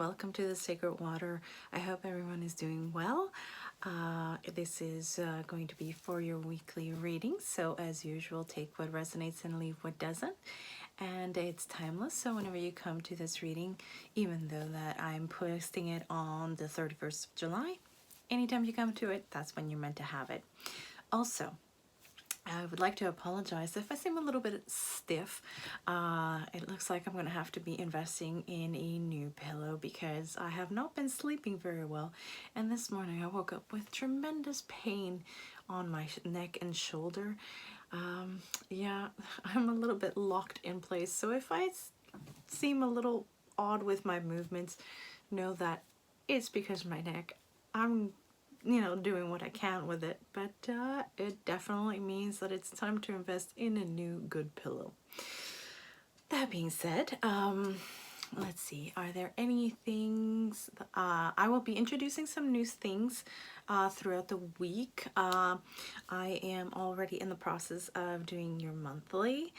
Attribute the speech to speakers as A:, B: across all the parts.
A: welcome to the Sacred Water. I hope everyone is doing well. This is going to be for your weekly reading, so as usual, take what resonates and leave what doesn't. And it's timeless, so whenever you come to this reading, even though that I'm posting it on the 31st of July, anytime you come to it, that's when you're meant to have it. Also, I would like to apologize if I seem a little bit stiff. It looks like I'm going to have to be investing in a new pillow because I have not been sleeping very well. And this morning I woke up with tremendous pain on my neck and shoulder. Yeah, I'm a little bit locked in place. So if I seem a little odd with my movements, know that it's because of my neck. I'm doing what I can with it, but it definitely means that it's time to invest in a new good pillow. That being said, let's see, are there any things? I will be introducing some new things throughout the week. I am already in the process of doing your monthly.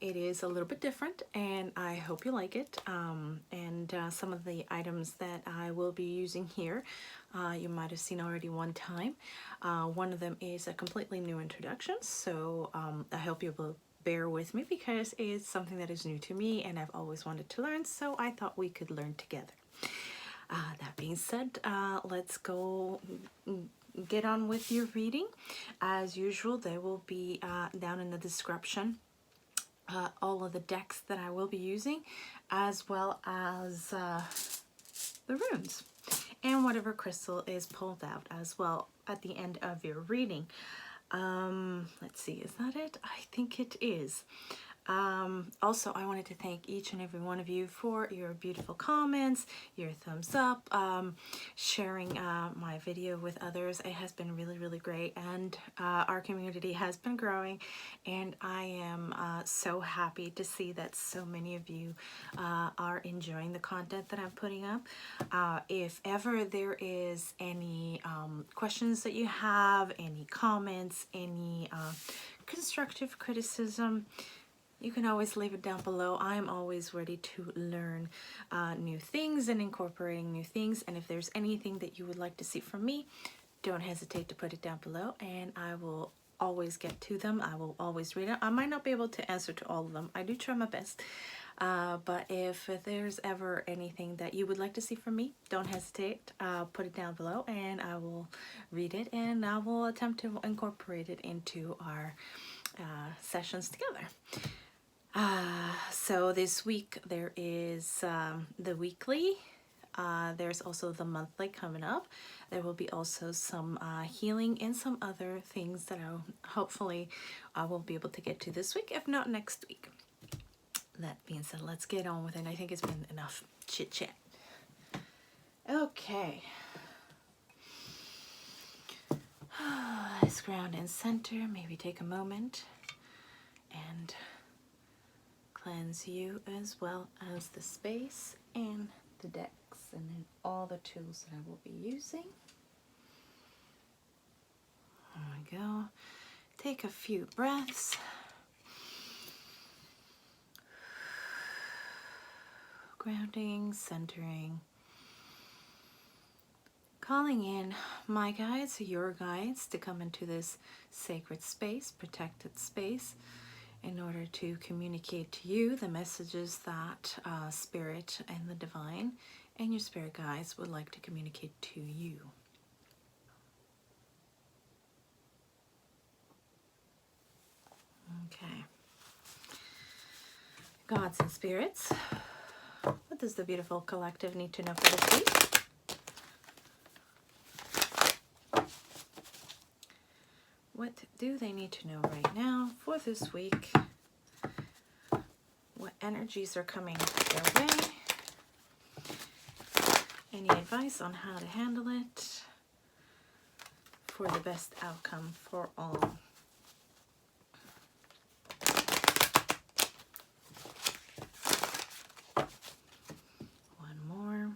A: It is a little bit different and I hope you like it. And some of the items that I will be using here, you might have seen already one time. One of them is a completely new introduction, so I hope you will bear with me because it's something that is new to me and I've always wanted to learn, so I thought we could learn together. That being said, let's go get on with your reading. As usual, they will be down in the description, all of the decks that I will be using, as well as the runes and whatever crystal is pulled out as well at the end of your reading. Let's see, is that it? I think it is. Also, I wanted to thank each and every one of you for your beautiful comments, your thumbs up, sharing my video with others. It has been really, really great, and our community has been growing, and I am so happy to see that so many of you are enjoying the content that I'm putting up. If ever there is any questions that you have, any comments, any constructive criticism, you can always leave it down below. I'm always ready to learn new things and incorporating new things. And if there's anything that you would like to see from me, don't hesitate to put it down below and I will always get to them. I will always read it. I might not be able to answer to all of them. I do try my best. But if there's ever anything that you would like to see from me, don't hesitate. Put it down below and I will read it and I will attempt to incorporate it into our sessions together. So this week there is the weekly, there's also the monthly coming up. There will be also some healing and some other things that hopefully I will be able to get to this week, if not next week. That being said, let's get on with it. I think it's been enough chit chat. Okay. Let's ground and center. Maybe take a moment and cleanse you as well as the space and the decks and then all the tools that I will be using. There we go. Take a few breaths. Grounding, centering. Calling in my guides, your guides, to come into this sacred space, protected space, in order to communicate to you the messages that Spirit and the Divine and your Spirit guides would like to communicate to you. Okay. Gods and Spirits, what does the beautiful collective need to know for this week? What do they need to know right now for this week? What energies are coming their way? Any advice on how to handle it for the best outcome for all? One more.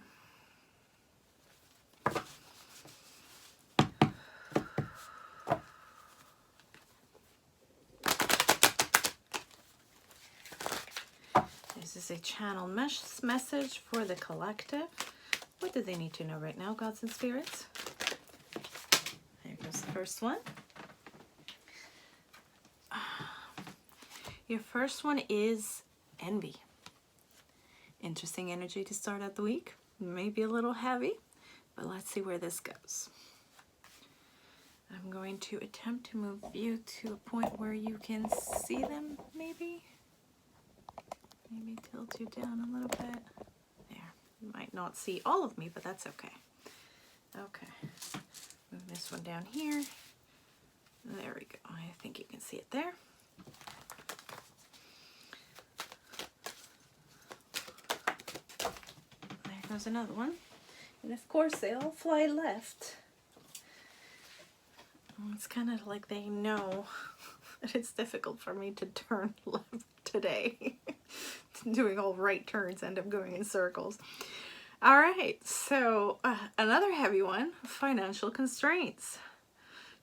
A: This is a channel message for the collective. What do they need to know right now, gods and spirits? There goes the first one. Your first one is envy. Interesting energy to start out the week. Maybe a little heavy, but let's see where this goes. I'm going to attempt to move you to a point where you can see them, maybe. Maybe tilt you down a little bit. There. You might not see all of me, but that's okay. Okay. Move this one down here. There we go. I think you can see it there. There goes another one. And of course, they all fly left. It's kind of like they know that it's difficult for me to turn left today. Doing all right turns, end up going in circles. All right, so another heavy one, financial constraints.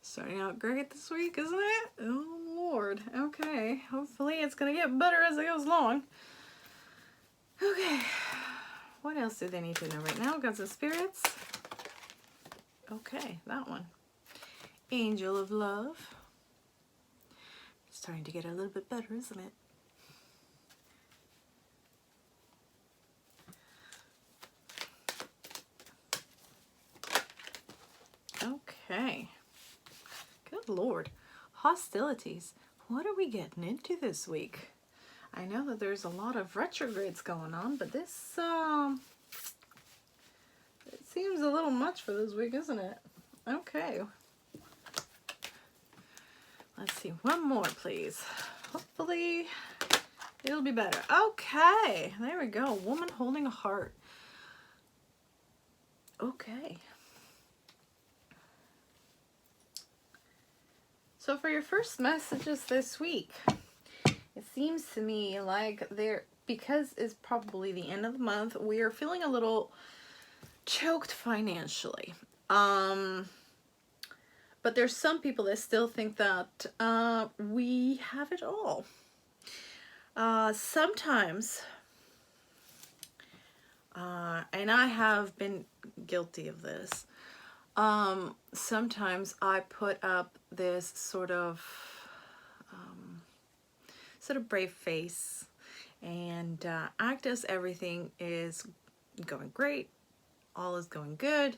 A: Starting out great this week, isn't it? Oh, Lord. Okay, hopefully it's going to get better as it goes along. Okay, what else do they need to know right now, gods and spirits? Okay, that one. Angel of love. Starting to get a little bit better, isn't it? Okay. Good Lord. Hostilities. What are we getting into this week? I know that there's a lot of retrogrades going on, but this, it seems a little much for this week, isn't it? Okay. Let's see, one more, please. Hopefully, it'll be better. Okay, there we go. Woman holding a heart. Okay. So for your first messages this week, it seems to me like because it's probably the end of the month, we are feeling a little choked financially. But there's some people that still think that we have it all. Sometimes, and I have been guilty of this, sometimes I put up this sort of brave face and act as everything is going great, all is going good,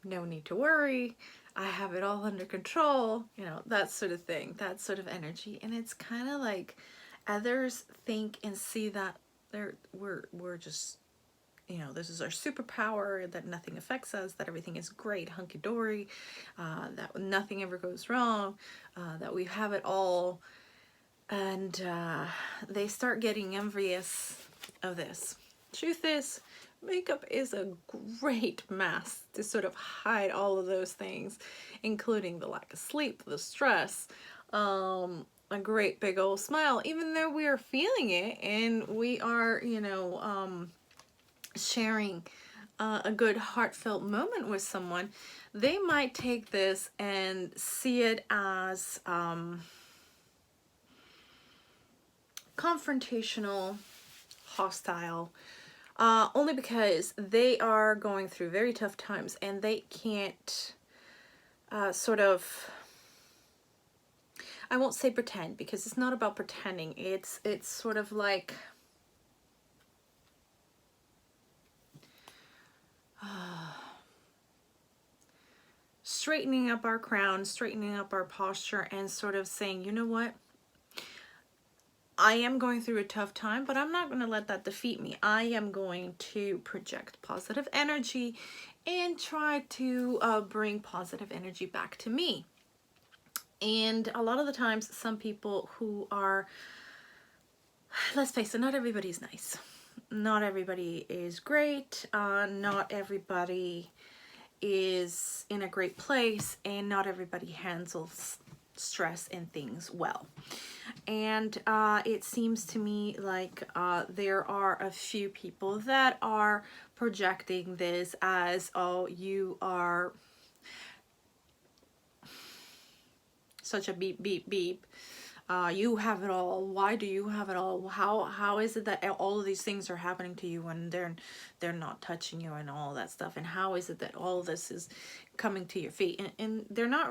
A: no need to worry, I have it all under control, you know, that sort of thing, that sort of energy. And it's kind of like others think and see that we're just, you know, this is our superpower, that nothing affects us, that everything is great, hunky-dory, that nothing ever goes wrong, that we have it all. And they start getting envious of this. Truth is, makeup is a great mask to sort of hide all of those things, including the lack of sleep, the stress, a great big old smile, even though we are feeling it and we are, you know, sharing a good heartfelt moment with someone. They might take this and see it as confrontational, hostile, only because they are going through very tough times and they can't sort of, I won't say pretend, because it's not about pretending. It's sort of like straightening up our crown, straightening up our posture, and sort of saying, you know what? I am going through a tough time, but I'm not going to let that defeat me. I am going to project positive energy and try to bring positive energy back to me. And a lot of the times, some people who are, let's face it, not everybody's nice. Not everybody is great. Not everybody is in a great place, and not everybody handles stress and things well. And it seems to me like there are a few people that are projecting this as, oh, you are such a beep beep beep, You have it all. Why do you have it all? How is it that all of these things are happening to you when they're not touching you and all that stuff? And how is it that all this is coming to your feet? And they're not,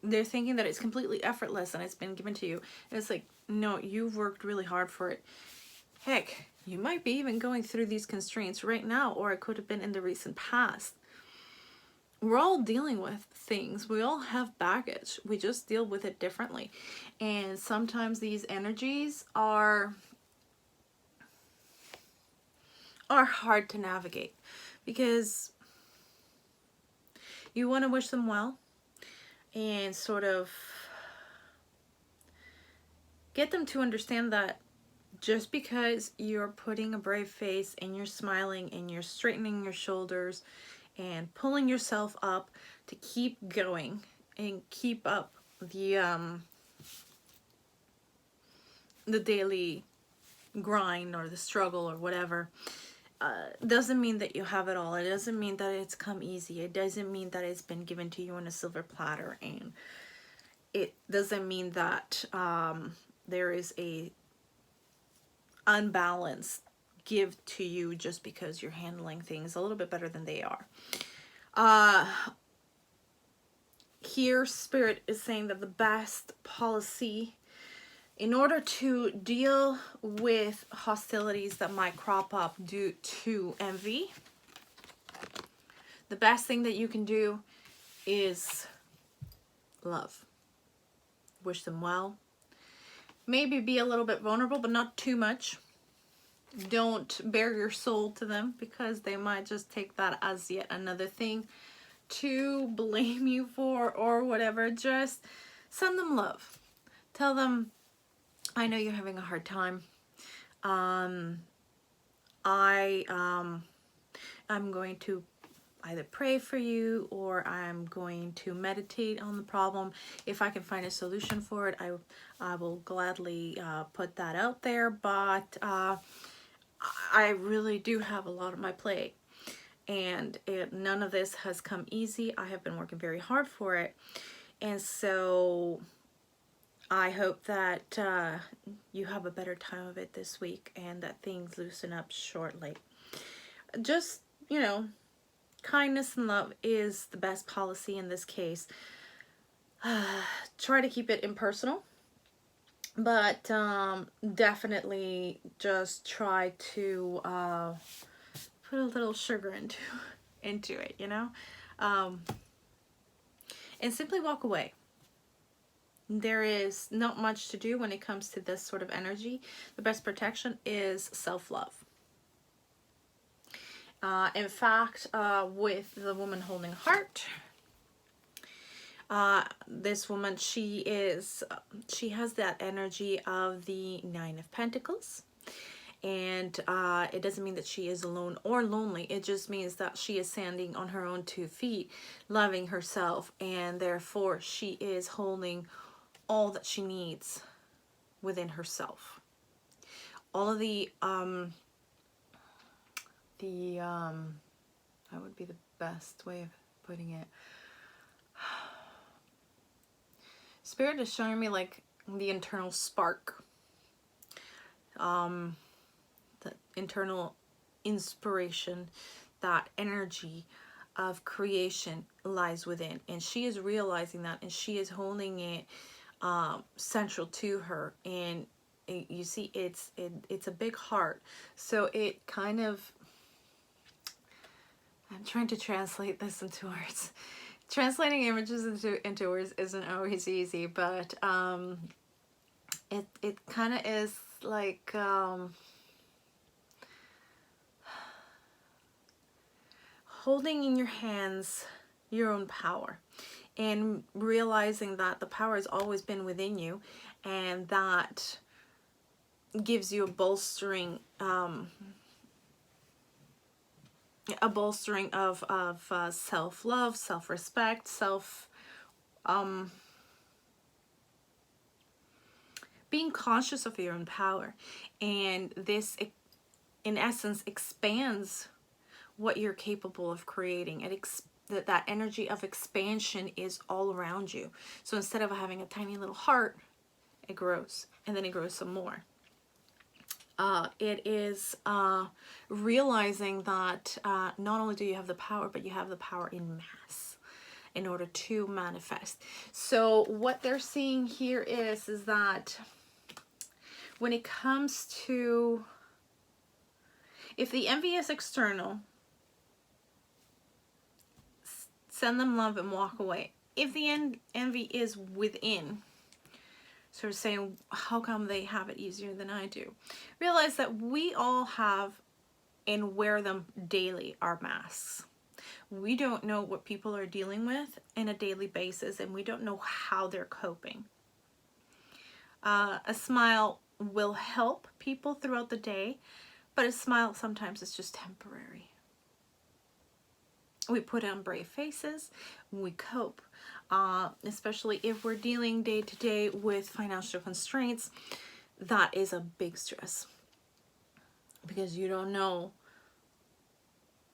A: they're thinking that it's completely effortless and it's been given to you. And it's like, no, you've worked really hard for it. Heck, you might be even going through these constraints right now, or it could have been in the recent past. We're all dealing with things. We all have baggage. We just deal with it differently. And sometimes these energies are hard to navigate because you want to wish them well and sort of get them to understand that just because you're putting a brave face and you're smiling and you're straightening your shoulders and pulling yourself up to keep going and keep up the daily grind or the struggle or whatever, doesn't mean that you have it all. It doesn't mean that it's come easy. It doesn't mean that it's been given to you on a silver platter, and it doesn't mean that there is a unbalanced give to you just because you're handling things a little bit better than they are. Here, Spirit is saying that the best policy in order to deal with hostilities that might crop up due to envy, the best thing that you can do is love. Wish them well. Maybe be a little bit vulnerable, but not too much. Don't bare your soul to them, because they might just take that as yet another thing to blame you for or whatever. Just send them love. Tell them, I know you're having a hard time. I'm going to either pray for you, or I'm going to meditate on the problem. If I can find a solution for it, I will gladly put that out there. But I really do have a lot on my plate, and none of this has come easy. I have been working very hard for it, and so I hope that you have a better time of it this week and that things loosen up shortly. Just, you know, kindness and love is the best policy in this case. Try to keep it impersonal, but definitely just try to put a little sugar into it, you know, and simply walk away. There is not much to do when it comes to this sort of energy. The best protection is self-love. In fact, with the woman holding heart, this woman, she has that energy of the Nine of Pentacles. And it doesn't mean that she is alone or lonely. It just means that she is standing on her own 2 feet, loving herself, and therefore she is holding all that she needs within herself. All of the that would be the best way of putting it. Spirit is showing me like the internal spark, the internal inspiration, that energy of creation lies within, and she is realizing that, and she is holding it central to her. And you see, it's a big heart, so it kind of, I'm trying to translate this into words. Translating images into words isn't always easy, but it kind of is like holding in your hands your own power, and realizing that the power has always been within you, and that gives you a bolstering of self-love, self-respect, being conscious of your own power. And this, in essence, expands what you're capable of creating. That energy of expansion is all around you. So instead of having a tiny little heart it grows, and then it grows some more. It is realizing that not only do you have the power, but you have the power in mass in order to manifest. So what they're seeing here is that when it comes to, if the envy is external, send them love and walk away. If the envy is within, sort of saying, how come they have it easier than I do? Realize that we all have and wear them daily, our masks. We don't know what people are dealing with on a daily basis, and we don't know how they're coping. A smile will help people throughout the day, but a smile sometimes is just temporary. We put on brave faces, we cope, especially if we're dealing day to day with financial constraints. That is a big stress because you don't know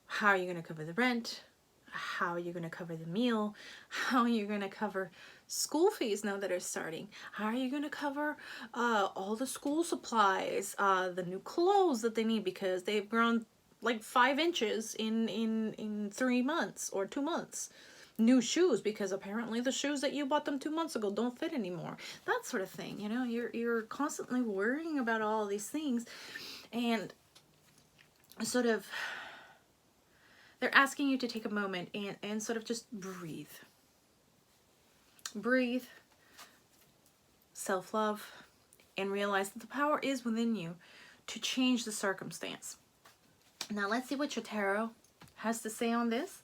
A: how you're going to cover the rent, how you're going to cover the meal, how you're going to cover school fees now that are starting, how are you going to cover all the school supplies, the new clothes that they need because they've grown like 5 inches in 3 months or 2 months. New shoes because apparently the shoes that you bought them 2 months ago don't fit anymore. That sort of thing, you know, you're constantly worrying about all these things, and sort of they're asking you to take a moment and sort of just breathe. Breathe, self-love, and realize that the power is within you to change the circumstance. Now let's see what your tarot has to say on this,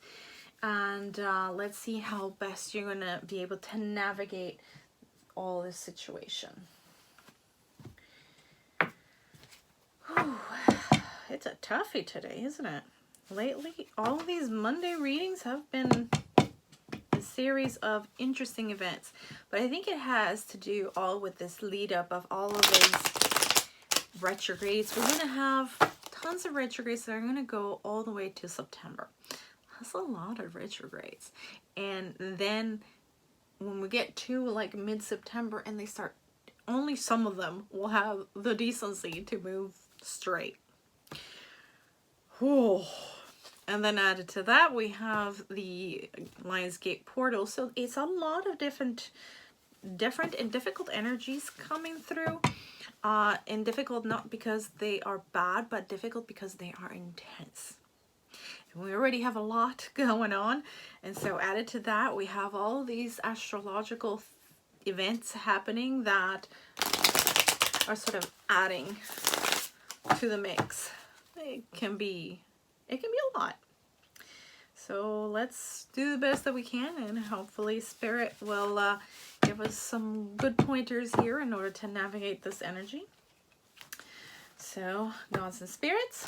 A: and let's see how best you're going to be able to navigate all this situation. Whew. It's a toughie today, isn't it? Lately, all of these Monday readings have been a series of interesting events, but I think it has to do all with this lead up of all of these retrogrades. We're going to have tons of retrogrades that are going to go all the way to September. That's a lot of retrogrades. And then when we get to like mid-September and they start, only some of them will have the decency to move straight. Whew. And then added to that, we have the Lionsgate portal. So it's a lot of different and difficult energies coming through. And difficult not because they are bad, but difficult because they are intense. And we already have a lot going on. And so added to that, we have all these astrological events happening that are sort of adding to the mix. It can be a lot. So let's do the best that we can, and hopefully Spirit will give us some good pointers here in order to navigate this energy. So, gods and spirits,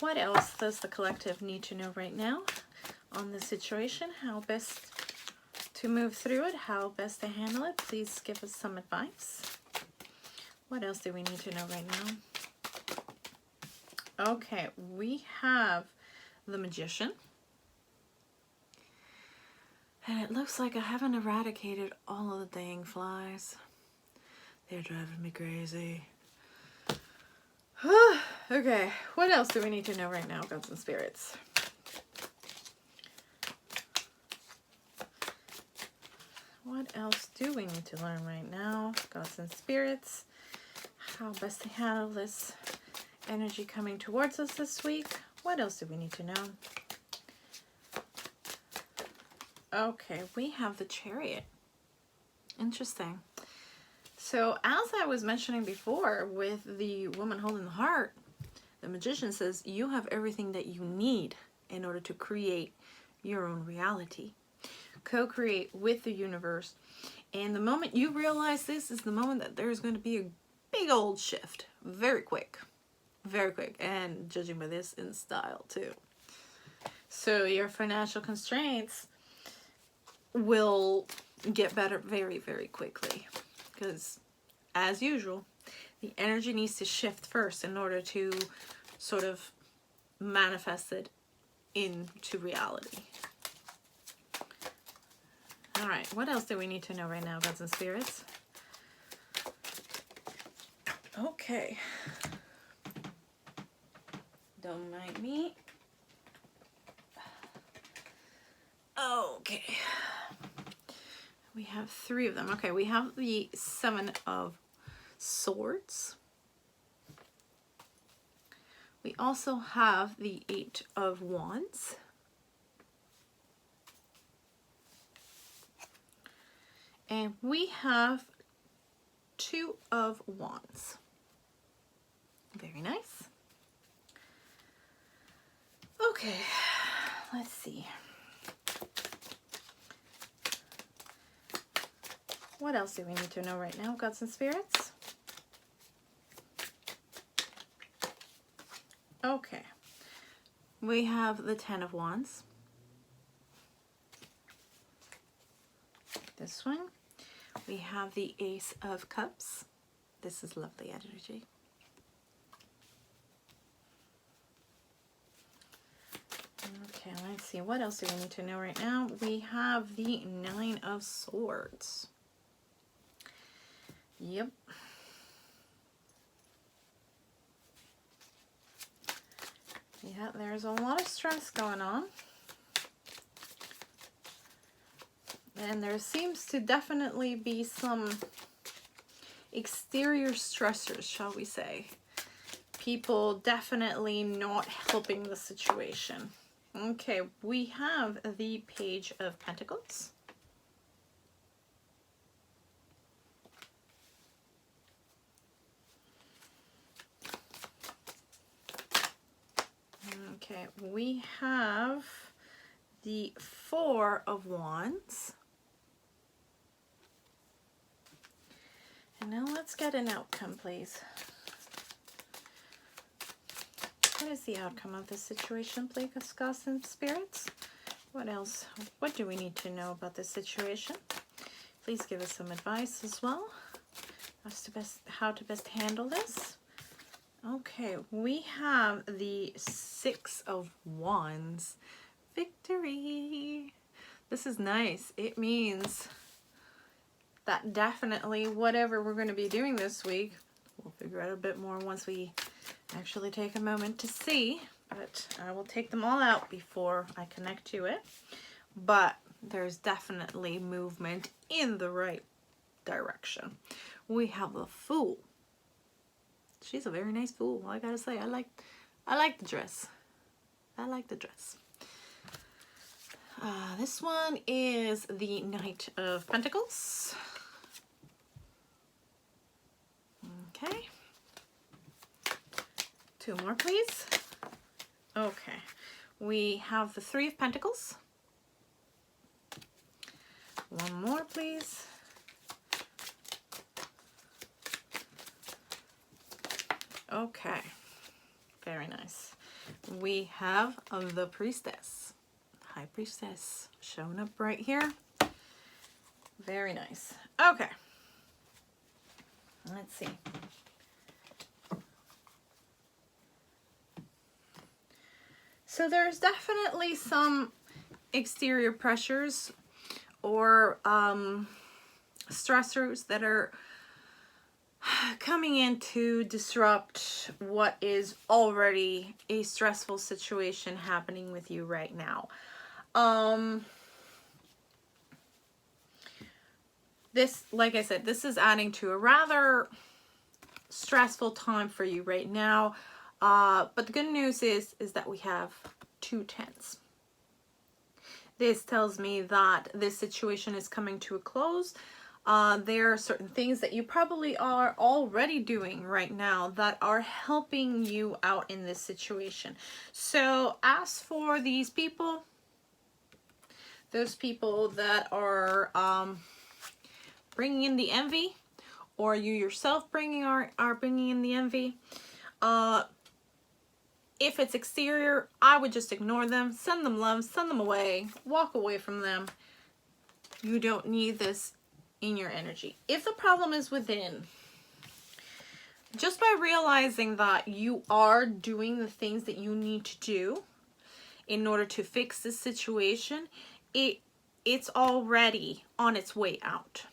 A: what else does the collective need to know right now on this situation? How best to move through it? How best to handle it? Please give us some advice. What else do we need to know right now? Okay, we have the Magician. And it looks like I haven't eradicated all of the dang flies. They're driving me crazy. Okay, what else do we need to know right now, gods and spirits? What else do we need to learn right now, gods and spirits? How best to handle this energy coming towards us this week? What else do we need to know? Okay, we have the Chariot. Interesting. So as I was mentioning before with the woman holding the heart, the Magician says you have everything that you need in order to create your own reality. Co-create with the universe. And the moment you realize this is the moment that there's going to be a big old shift. Very quick. Very quick. And judging by this, in style too. So your financial constraints will get better very, very quickly. Because as usual, the energy needs to shift first in order to sort of manifest it into reality. All right, what else do we need to know right now, gods and spirits? Okay. Don't mind me. Okay. We have 3 of them. Okay, we have the 7 of Swords. We also have the 8 of Wands. And we have 2 of Wands. Very nice. Okay, let's see. What else do we need to know right now, gods and spirits? Okay, we have the 10 of Wands. This one. We have the Ace of Cups. This is lovely energy. Okay, let's see. What else do we need to know right now? We have the 9 of Swords. Yep. Yeah, there's a lot of stress going on. And there seems to definitely be some exterior stressors, shall we say. People definitely not helping the situation. Okay, we have the Page of Pentacles. Okay, we have the 4 of Wands. And now let's get an outcome, please. What is the outcome of this situation, please, gods and spirits? What else? What do we need to know about this situation? Please give us some advice as well as to how to best handle this. Okay, we have the 6 of Wands. Victory! This is nice. It means that definitely whatever we're going to be doing this week, we'll figure out a bit more once we actually take a moment to see. But I will take them all out before I connect to it. But there's definitely movement in the right direction. We have the Fool. She's a very nice fool, I gotta say. I like the dress. I like the dress. This one is the Knight of Pentacles. Okay. 2 more, please. Okay. We have the 3 of Pentacles. 1 more, please. Okay, very nice. We have the Priestess, High Priestess, showing up right here. Very nice. Okay, let's see. So there's definitely some exterior pressures or stressors that are coming in to disrupt what is already a stressful situation happening with you right now. This, like I said, this is adding to a rather stressful time for you right now. But the good news is that we have 2 tens. This tells me that this situation is coming to a close. There are certain things that you probably are already doing right now that are helping you out in this situation. So as for these people, those people that are bringing in the envy, or you yourself are bringing in the envy, if it's exterior, I would just ignore them, send them love, send them away, walk away from them. You don't need this in your energy. If the problem is within, just by realizing that you are doing the things that you need to do in order to fix this situation, it it's already on its way out.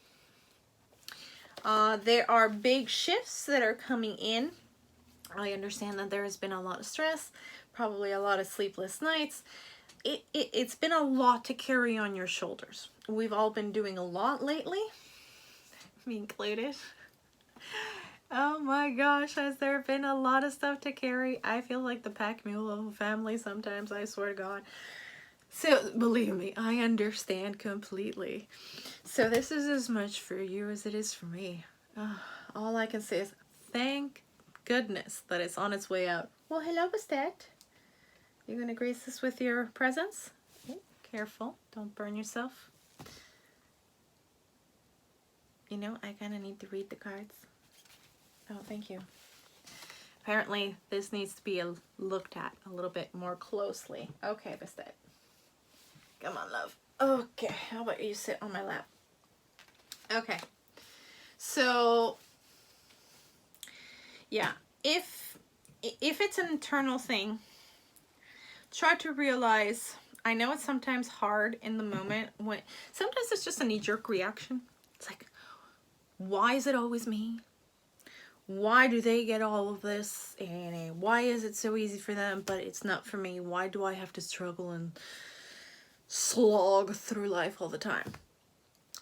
A: There are big shifts that are coming in. I understand that there has been a lot of stress, probably a lot of sleepless nights. It's been a lot to carry on your shoulders. We've all been doing a lot lately, me included. Oh my gosh, has there been a lot of stuff to carry? I feel like the pack mule of a family sometimes, I swear to God. So believe me, I understand completely. So this is as much for you as it is for me. All I can say is thank goodness that it's on its way out. Well, hello, Bastet. You're gonna grace us with your presence? Oh, careful, don't burn yourself. You know, I kind of need to read the cards. Oh, thank you. Apparently, this needs to be looked at a little bit more closely. Okay, Bastet. Come on, love. Okay, how about you sit on my lap? Okay. So, yeah, if it's an internal thing, try to realize, I know it's sometimes hard in the moment, when sometimes it's just a knee-jerk reaction. It's like, why is it always me? Why do they get all of this? And why is it so easy for them, but it's not for me? Why do I have to struggle and slog through life all the time?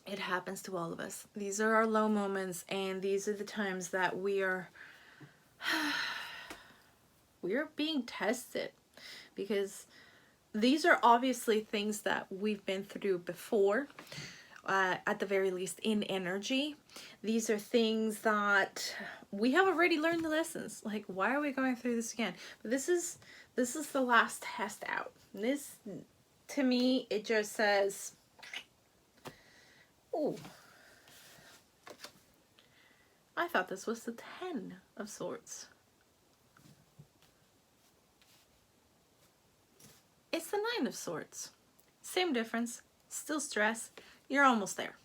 A: It happens to all of us. These are our low moments, and these are the times that we are being tested, because these are obviously things that we've been through before, at the very least in energy. These are things that we have already learned the lessons. Like, why are we going through this again? But this is the last test out. This, to me, it just says, oh, I thought this was the 10 of Swords. It's the 9 of Swords. Same difference, still stress. You're almost there.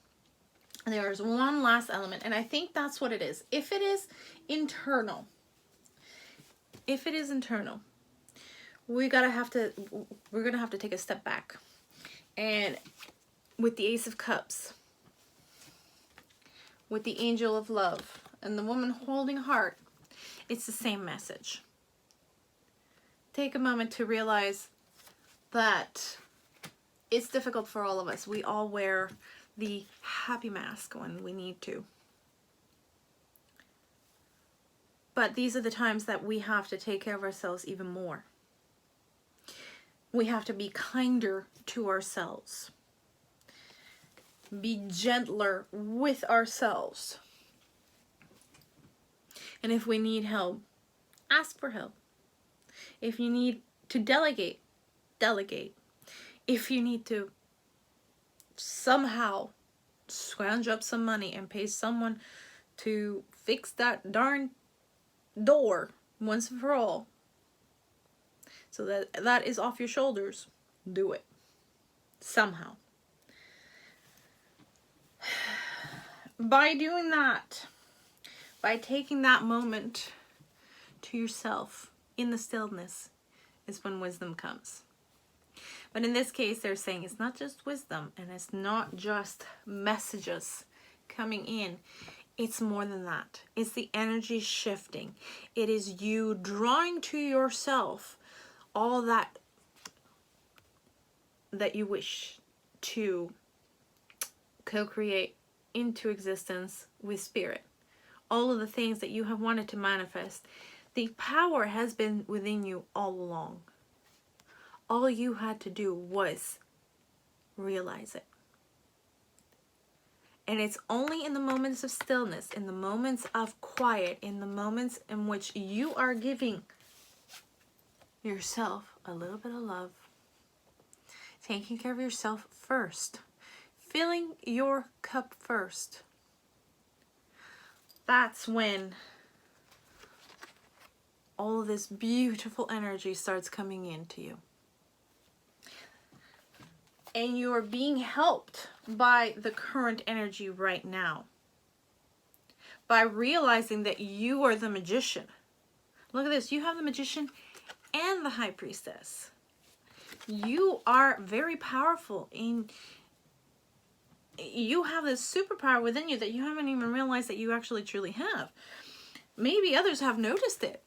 A: There's one last element, and I think that's what it is. If it is internal, we're gonna have to take a step back. And with the Ace of Cups, with the Angel of Love, and the woman holding heart, it's the same message. Take a moment to realize that it's difficult for all of us. We all wear the happy mask when we need to. But these are the times that we have to take care of ourselves even more. We have to be kinder to ourselves. Be gentler with ourselves. And if we need help, ask for help. If you need to delegate, delegate. If you need to somehow scrounge up some money and pay someone to fix that darn door once and for all, so that is off your shoulders, do it somehow. By doing that, by taking that moment to yourself in the stillness, is when wisdom comes. But in this case, they're saying it's not just wisdom, and it's not just messages coming in. It's more than that. It's the energy shifting. It is you drawing to yourself all that you wish to co-create into existence with spirit. All of the things that you have wanted to manifest. The power has been within you all along. All you had to do was realize it. And it's only in the moments of stillness, in the moments of quiet, in the moments in which you are giving yourself a little bit of love, taking care of yourself first, filling your cup first. That's when all of this beautiful energy starts coming into you. And you are being helped by the current energy right now. By realizing that you are the magician. Look at this. You have the magician and the high priestess. You are very powerful in you have this superpower within you that you haven't even realized that you actually truly have. Maybe others have noticed it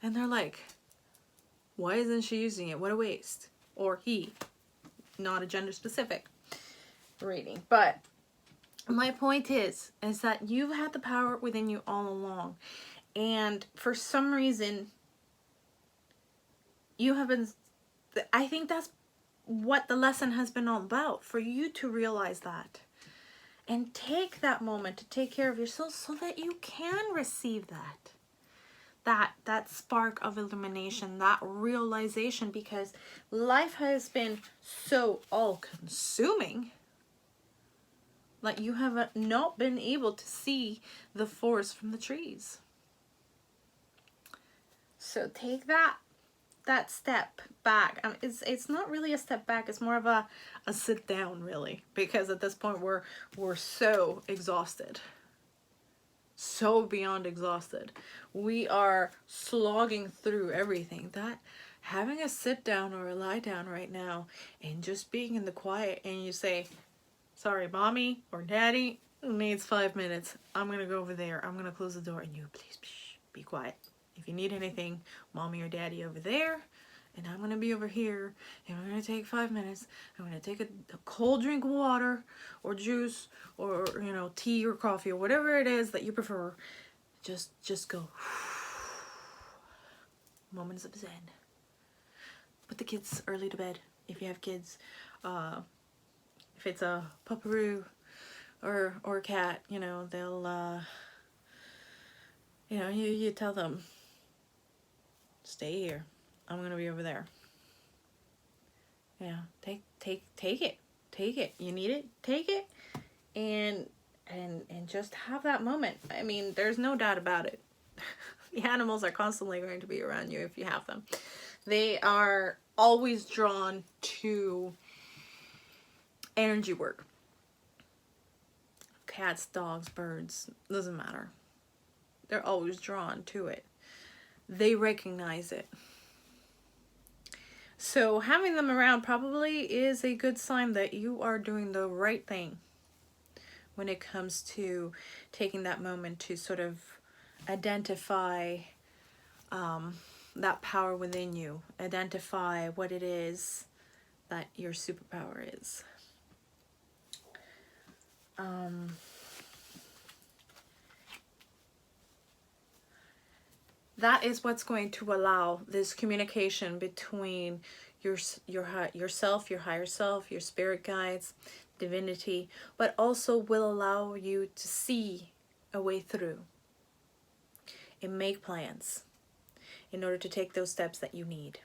A: and they're like, why isn't she using it? What a waste. Or he, not a gender specific reading. But my point is that you've had the power within you all along. And for some reason, you have been, I think that's what the lesson has been all about, for you to realize that. And take that moment to take care of yourself so that you can receive that spark of illumination, that realization, because life has been so all-consuming that you have not been able to see the forest from the trees. So take that step back. It's not really a step back, it's more of a sit down, really, because at this point we're so exhausted, so beyond exhausted. We are slogging through everything, that having a sit down or a lie down right now and just being in the quiet, and you say, sorry, mommy or daddy needs 5 minutes, I'm gonna go over there, I'm gonna close the door, and you please be quiet. If you need anything, mommy or daddy over there, and I'm gonna be over here, and we're gonna take 5 minutes. I'm gonna take a cold drink of water or juice or, you know, tea or coffee or whatever it is that you prefer. Just go. Moments of zen. Put the kids early to bed if you have kids. If it's a pupperoo or a cat, you know, they'll you know, you tell them, stay here, I'm gonna be over there. Yeah, take it. You need it, take it, and just have that moment. I mean, there's no doubt about it. The animals are constantly going to be around you if you have them. They are always drawn to energy work. Cats, dogs, birds, doesn't matter. They're always drawn to it. They recognize it. So having them around probably is a good sign that you are doing the right thing when it comes to taking that moment to sort of identify that power within you. Identify what it is that your superpower is. That is what's going to allow this communication between yourself, your higher self, your spirit guides, divinity, but also will allow you to see a way through and make plans in order to take those steps that you need.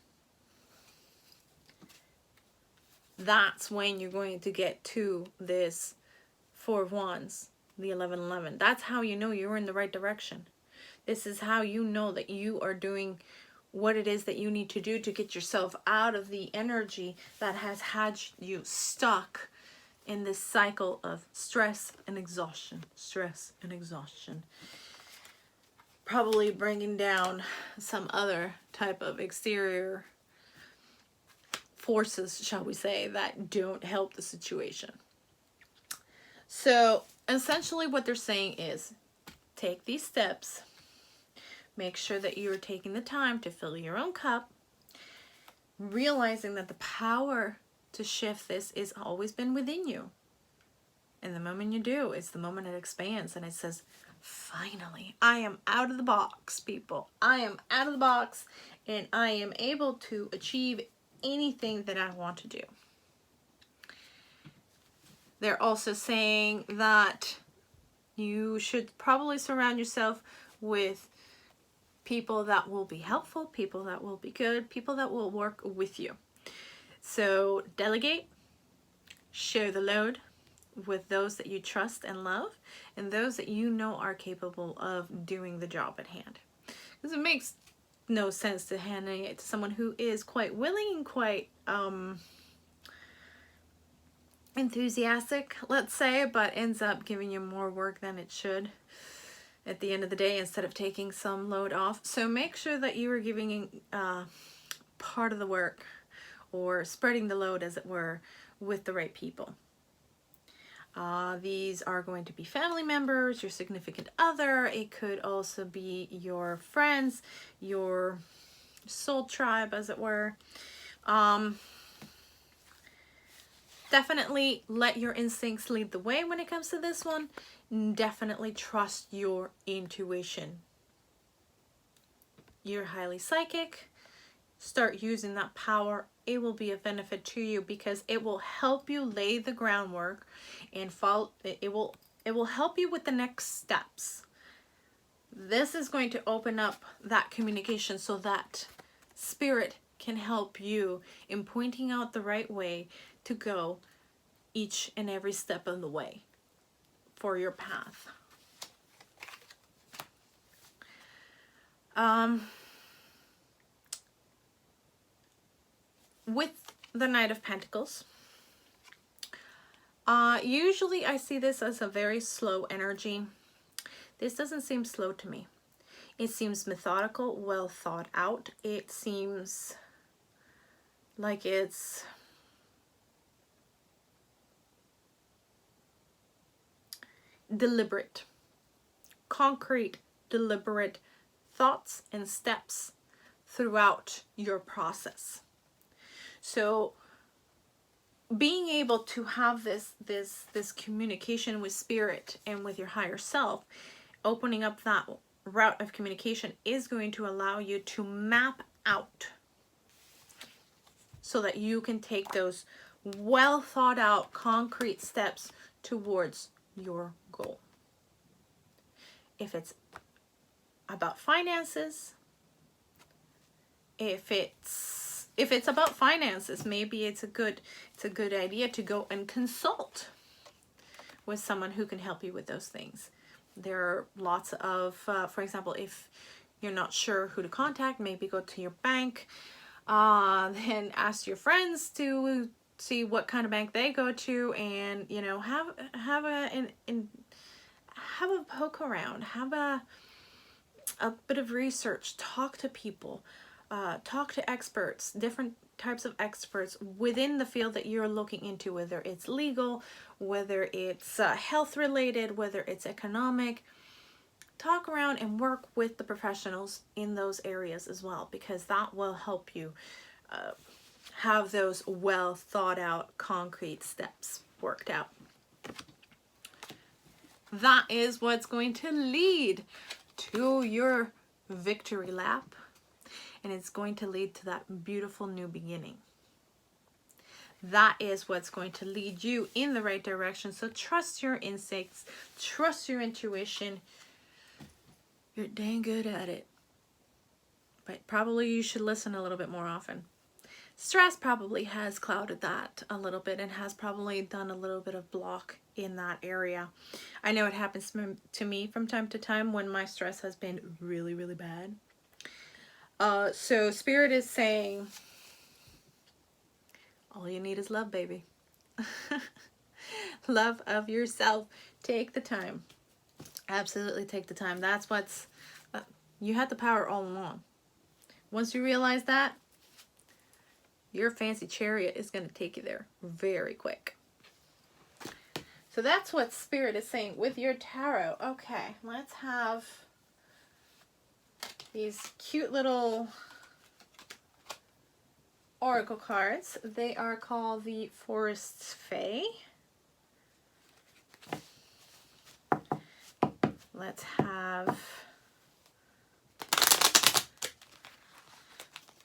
A: That's when you're going to get to this Four of Wands, the 1111. That's how you know you're in the right direction. This is how you know that you are doing what it is that you need to do to get yourself out of the energy that has had you stuck in this cycle of stress and exhaustion. Stress and exhaustion. Probably bringing down some other type of exterior forces, shall we say, that don't help the situation. So essentially what they're saying is, take these steps. Make sure that you're taking the time to fill your own cup, realizing that the power to shift this has always been within you. And the moment you do, it's the moment it expands and it says, finally, I am out of the box, people. I am out of the box and I am able to achieve anything that I want to do. They're also saying that you should probably surround yourself with people that will be helpful, people that will be good, people that will work with you. So delegate, share the load with those that you trust and love, and those that you know are capable of doing the job at hand. Because it makes no sense to handing it to someone who is quite willing and quite enthusiastic, let's say, but ends up giving you more work than it should at the end of the day, instead of taking some load off. So make sure that you are giving part of the work, or spreading the load, as it were, with the right people. These are going to be family members, your significant other. It could also be your friends, your soul tribe, as it were. Definitely let your instincts lead the way when it comes to this one. Definitely trust your intuition. You're highly psychic. Start using that power. It will be a benefit to you because it will help you lay the groundwork and follow. It will help you with the next steps. This is going to open up that communication so that spirit can help you in pointing out the right way to go each and every step of the way for your path. With the Knight of Pentacles, usually I see this as a very slow energy. This doesn't seem slow to me. It seems methodical, well thought out. It seems like it's deliberate, concrete, deliberate thoughts and steps throughout your process. So being able to have this communication with spirit and with your higher self, opening up that route of communication is going to allow you to map out so that you can take those well thought out concrete steps towards your goal. If it's about finances, if it's about finances, maybe it's a good idea to go and consult with someone who can help you with those things. There are lots of, for example, if you're not sure who to contact, maybe go to your bank, then ask your friends to see what kind of bank they go to, and you know, have a poke around, have a bit of research, talk to people, talk to experts, different types of experts within the field that you're looking into, whether it's legal, whether it's health related, whether it's economic. Talk around and work with the professionals in those areas as well, because that will help you have those well thought out concrete steps worked out. That is what's going to lead to your victory lap, and it's going to lead to that beautiful new beginning. That is what's going to lead you in the right direction. So trust your instincts, trust your intuition. You're dang good at it, but probably you should listen a little bit more often. Stress probably has clouded that a little bit and has probably done a little bit of block in that area. I know it happens to me from time to time when my stress has been really, really bad. So Spirit is saying, all you need is love, baby. Love of yourself. Take the time. Absolutely take the time. That's what's, you had the power all along. Once you realize that, your fancy chariot is going to take you there very quick. So that's what Spirit is saying with your tarot. Okay, let's have these cute little oracle cards. They are called the Forest's Fae. Let's have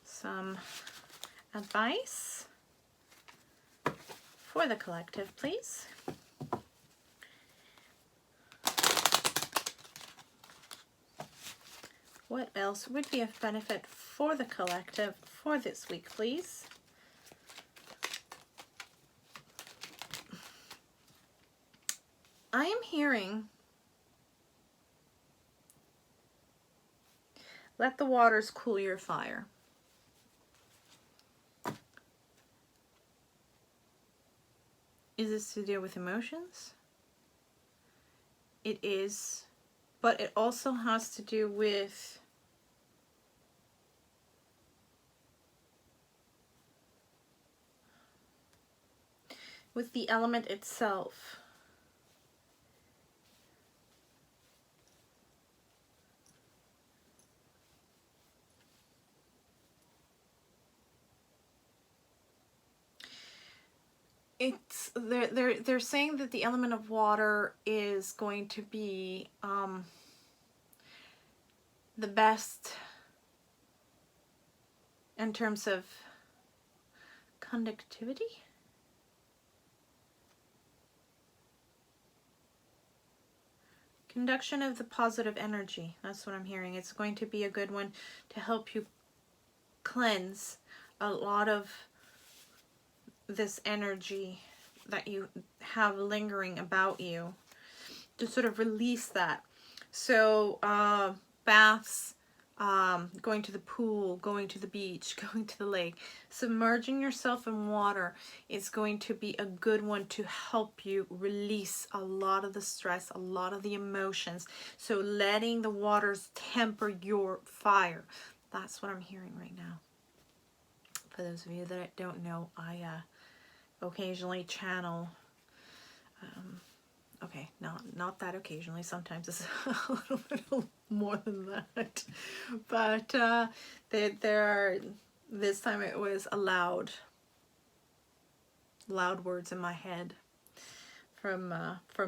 A: some advice for the collective, please. What else would be of benefit for the collective for this week, please? I am hearing, let the waters cool your fire. Is this to do with emotions? It is, but it also has to do with the element itself. it's they're saying that the element of water is going to be the best in terms of conductivity. Conduction of the positive energy. That's what I'm hearing. It's going to be a good one to help you cleanse a lot of this energy that you have lingering about you, to sort of release that. So baths, going to the pool, going to the beach, going to the lake, submerging yourself in water is going to be a good one to help you release a lot of the stress, a lot of the emotions. So letting the waters temper your fire. That's what I'm hearing right now. For those of you that don't know, I occasionally channel, okay, not that occasionally, sometimes it's a little more than that, but there are, this time it was loud words in my head from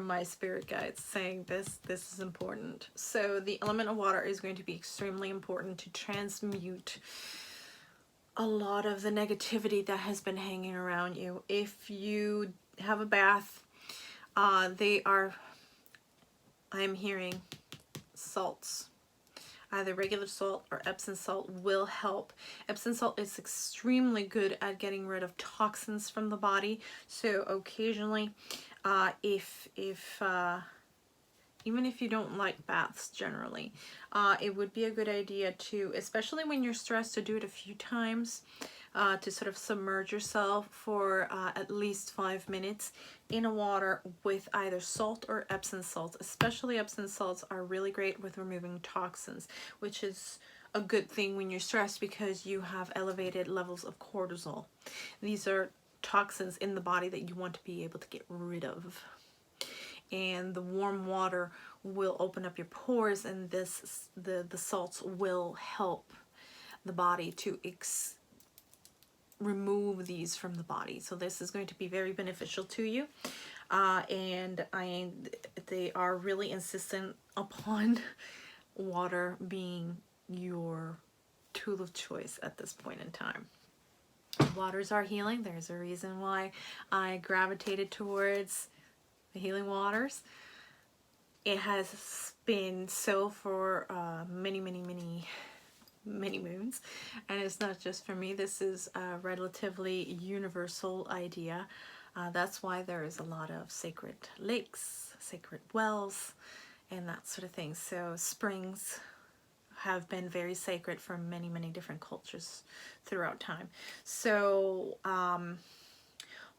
A: my spirit guides saying this is important. So the element of water is going to be extremely important to transmute a lot of the negativity that has been hanging around you. If you have a bath, I'm hearing salts. Either regular salt or Epsom salt will help. Epsom salt is extremely good at getting rid of toxins from the body. So occasionally, even if you don't like baths generally, it would be a good idea to, especially when you're stressed, to do it a few times, to sort of submerge yourself for at least 5 minutes in a water with either salt or Epsom salts. Especially Epsom salts are really great with removing toxins, which is a good thing when you're stressed because you have elevated levels of cortisol. These are toxins in the body that you want to be able to get rid of. And the warm water will open up your pores, and the salts will help the body to remove these from the body. So this is going to be very beneficial to you, and they are really insistent upon water being your tool of choice at this point in time. Waters are healing. There's a reason why I gravitated towards the healing waters. It has been so for many moons, and it's not just for me. This is a relatively universal idea. That's why there is a lot of sacred lakes, sacred wells, and that sort of thing. So springs have been very sacred for many different cultures throughout time. So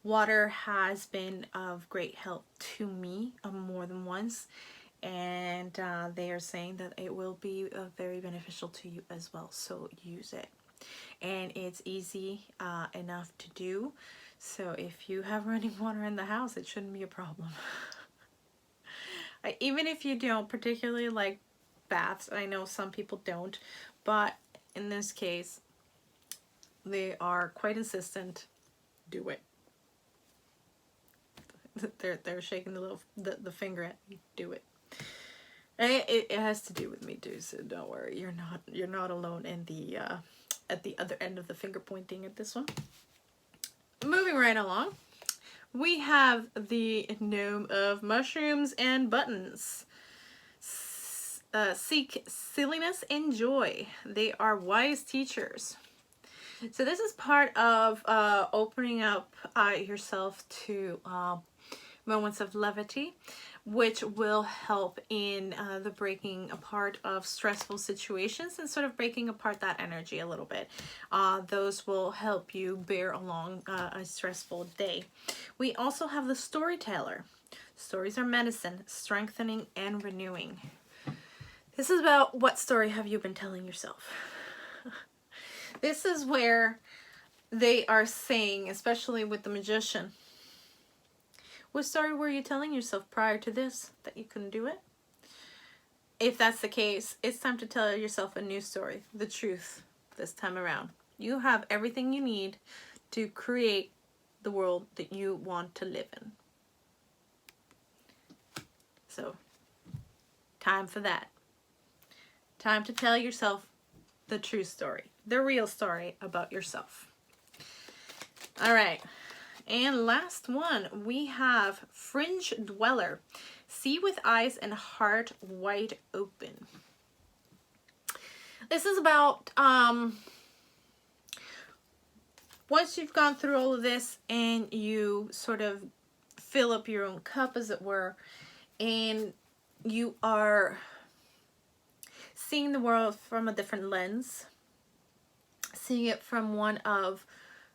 A: water has been of great help to me more than once, and they are saying that it will be very beneficial to you as well. So use it, and it's easy enough to do. So if you have running water in the house, it shouldn't be a problem. Even if you don't particularly like baths, I know some people don't, but in this case, they are quite insistent. Do it. They're shaking the finger at me. Do it. And it has to do with me too, so don't worry. You're not alone in the at the other end of the finger pointing at this one. Moving right along, we have the gnome of mushrooms and buttons. Seek silliness and joy. They are wise teachers. So this is part of opening up yourself to moments of levity, which will help in the breaking apart of stressful situations and sort of breaking apart that energy a little bit. Those will help you bear along a stressful day. We also have the storyteller. Stories are medicine, strengthening and renewing. This is about what story have you been telling yourself? This is where they are saying, especially with the magician, what story were you telling yourself prior to this that you couldn't do it? If that's the case, it's time to tell yourself a new story, the truth this time around. You have everything you need to create the world that you want to live in. So, time for that. Time to tell yourself the true story, the real story about yourself. All right, and last one, we have Fringe Dweller. See with eyes and heart wide open. This is about once you've gone through all of this and you sort of fill up your own cup, as it were, and you are seeing the world from a different lens, seeing it from one of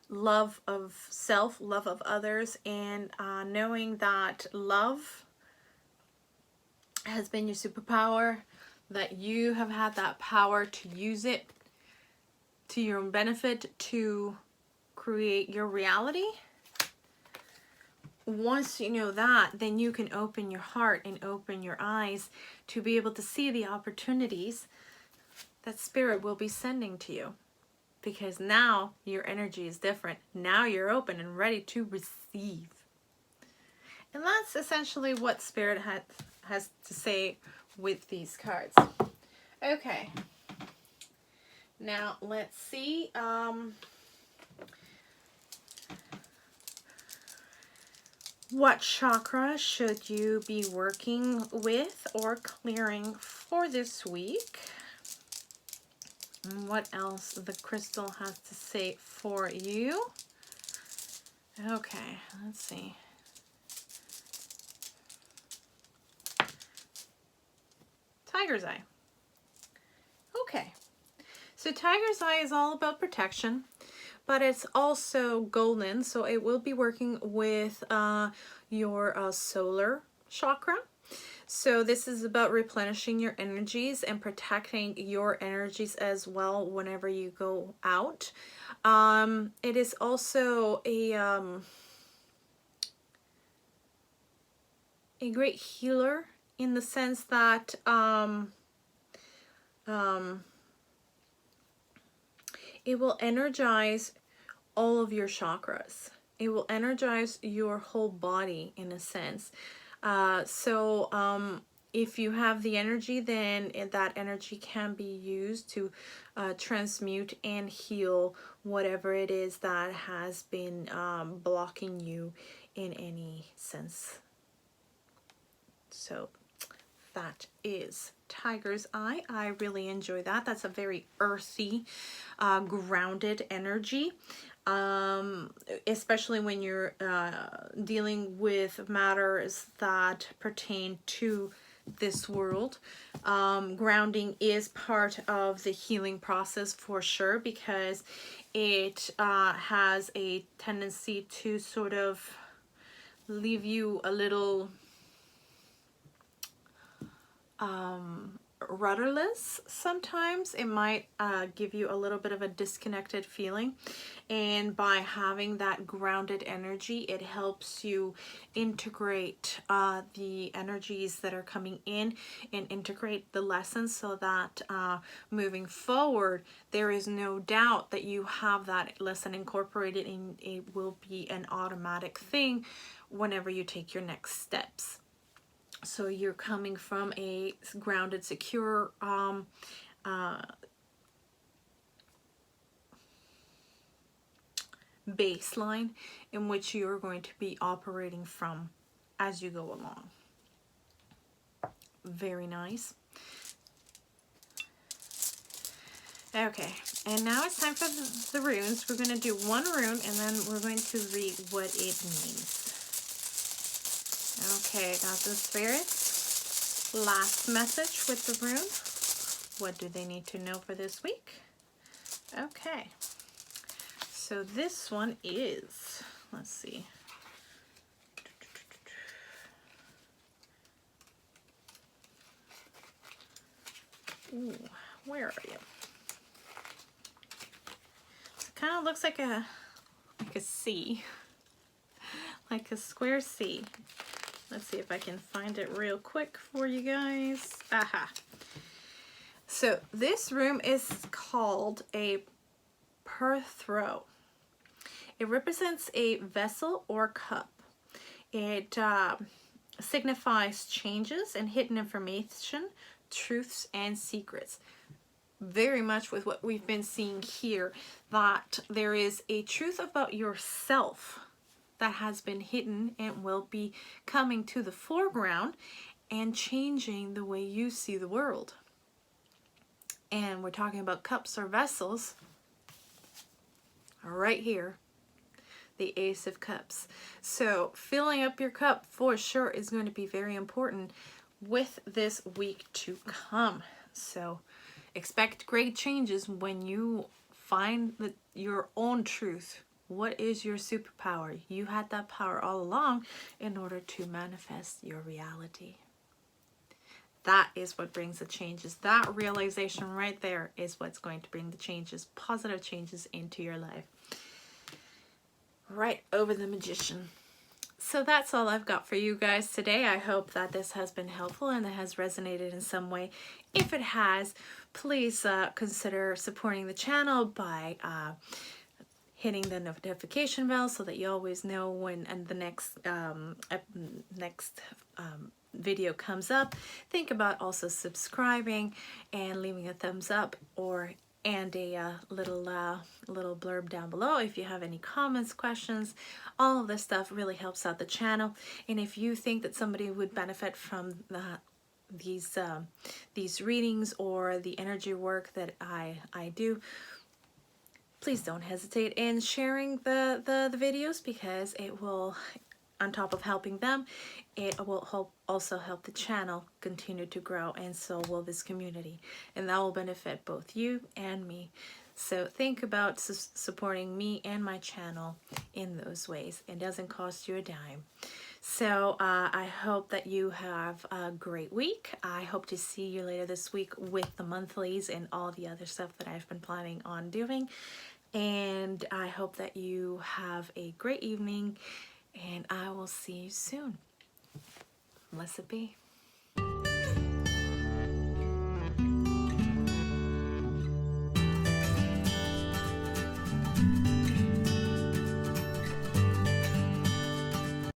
A: love of self, love of others, and knowing that love has been your superpower, that you have had that power to use it to your own benefit to create your reality. Once you know that, then you can open your heart and open your eyes to be able to see the opportunities that Spirit will be sending to you. Because now your energy is different. Now you're open and ready to receive. And that's essentially what Spirit has to say with these cards. Okay. Now let's see. What chakra should you be working with or clearing for this week? And what else the crystal has to say for you? Okay, let's see. Tiger's Eye. Okay. So Tiger's Eye is all about protection, but it's also golden, so it will be working with your solar chakra. So this is about replenishing your energies and protecting your energies as well whenever you go out. It is also a great healer in the sense that it will energize all of your chakras. It will energize your whole body in a sense. If you have the energy, then that energy can be used to transmute and heal whatever it is that has been blocking you in any sense. So that is Tiger's Eye. I really enjoy that. That's a very earthy, grounded energy. Especially when you're dealing with matters that pertain to this world. Grounding is part of the healing process for sure, because it has a tendency to sort of leave you a little rudderless. Sometimes it might give you a little bit of a disconnected feeling, and by having that grounded energy, it helps you integrate the energies that are coming in and integrate the lessons, so that moving forward there is no doubt that you have that lesson incorporated, and it will be an automatic thing whenever you take your next steps. So you're coming from a grounded, secure baseline in which you're going to be operating from as you go along. Very nice. Okay, and now it's time for the runes. We're going to do one rune and then we're going to read what it means. Okay, got the spirits. Last message with the rune. What do they need to know for this week? Okay. So this one is, let's see. Ooh, where are you? It kind of looks like a C. Like a square C. Let's see if I can find it real quick for you guys. Aha. So this room is called a Perthro. It represents a vessel or cup. It signifies changes and hidden information, truths and secrets. Very much with what we've been seeing here, that there is a truth about yourself that has been hidden and will be coming to the foreground and changing the way you see the world. And we're talking about cups or vessels right here, the Ace of Cups. So filling up your cup for sure is going to be very important with this week to come. So expect great changes when you find your own truth. What is your superpower? You had that power all along in order to manifest your reality. That is what brings the changes. That realization right there is what's going to bring the changes, positive changes into your life. Right over the Magician. So that's all I've got for you guys today. I hope that this has been helpful and it has resonated in some way. If it has, please consider supporting the channel by hitting the notification bell so that you always know when the next video comes up. Think about also subscribing and leaving a thumbs up and a little blurb down below if you have any comments, questions. All of this stuff really helps out the channel. And if you think that somebody would benefit from these readings or the energy work that I do, please don't hesitate in sharing the videos, because it will, on top of helping them, it will also help the channel continue to grow, and so will this community, and that will benefit both you and me. So think about supporting me and my channel in those ways. It doesn't cost you a dime. So I hope that you have a great week. I hope to see you later this week with the monthlies and all the other stuff that I've been planning on doing. And I hope that you have a great evening, and I will see you soon. Blessed be.